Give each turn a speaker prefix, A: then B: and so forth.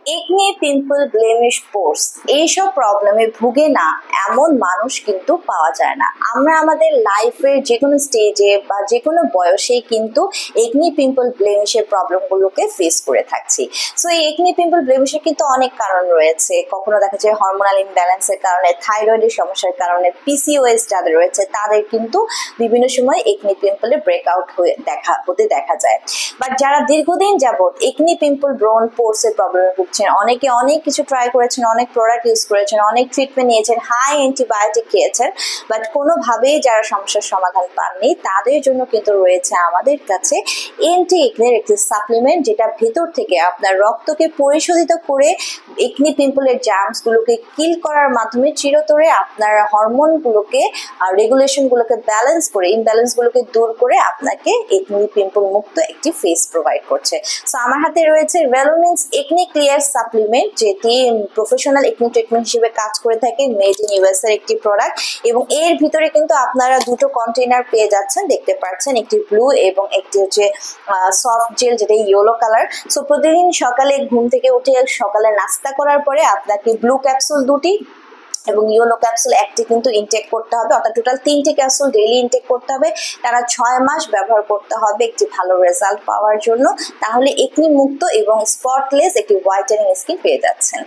A: Acne, pimple, blemish, পোর্স এইসব প্রবলেমে ভুগে না এমন মানুষ কিন্তু পাওয়া যায় না। আমরা আমাদের লাইফের যে কোনো স্টেজে বা যে কোনো বয়সেই কিন্তু একনি, পিম্পল, ব্লেমিশের প্রবলেমগুলোকে ফেস করে থাকছি। সো এই একনি, পিম্পল, ব্লেমিশের কিন্তু অনেক কারণ রয়েছে। কখনো দেখা যায় হরমোনাল ইমব্যালেন্সের কারণে, থাইরয়েডের সমস্যার কারণে, পিসিওএস যাদের রয়েছে তাদের কিন্তু বিভিন্ন সময় একনি, পিম্পলে ব্রেকআউট হতে দেখা যায়। বাট যারা দীর্ঘদিন যাবত একনি, পিম্পল, ব্রন, পোর্সের প্রবলেমে ভুগছেন, অনেকে অনেক কিছু ট্রাই করেছেন, অনেক প্রোডাক্ট ইউজ করেছেন, অনেক ট্রিটমেন্ট নিয়েছেন, হাই অ্যান্টিবায়োটিক খেয়েছেন, বাট কোনোভাবেই যারা সমস্যার সমাধান পাননি তাদের জন্য কিন্তু রয়েছে আমাদের কাছে এন্টি একনির একটি সাপ্লিমেন্ট, যেটা ভেতর থেকে আপনার রক্তকে পরিশোধিত করে একনি, পিম্পলের জার্মসগুলোকে কিল করার মাধ্যমে চিরতরে আপনার হরমোনগুলোকে রেগুলেশনগুলোকে ব্যালেন্স করে, ইমব্যালেন্সগুলোকে দূর করে আপনাকে একনি, পিম্পল মুক্ত একটি ফেস প্রোভাইড করছে। সো আমার হাতে রয়েছে ভেলোমিন্স একনি ক্লিয়ার সাপ্লিমেন্ট, যেটি প্রফেশনাল একনি ট্রিটমেন্ট হিসেবে কাজ করে থাকে, মেড ইন ইউএস এর একটি প্রোডাক্ট। এবং এর ভিতরে কিন্তু আপনারা দুটো কন্টেইনার পেয়ে যাচ্ছেন, দেখতে পাচ্ছেন, একটি ব্লু এবং একটি হচ্ছে সফট জেল, যেটা ইয়েলো কালার। সো প্রতিদিন সকালে ঘুম থেকে উঠে সকালে নাস্তা করার পরে আপনাকে ব্লু ক্যাপসুল দুটি এবং ইয়েলো ক্যাপসুল একটি কিন্তু ইনটেক করতে হবে, অর্থাৎ টোটাল 3টি ক্যাপসুল ডেইলি ইনটেক করতে হবে। তারা 6 মাস ব্যবহার করতে হবে একটি ভালো রেজাল্ট পাওয়ার জন্য। তাহলে একনি মুক্ত এবং স্পটলেস একটি হোয়াইটেনিং স্কিন পেয়ে যাচ্ছেন।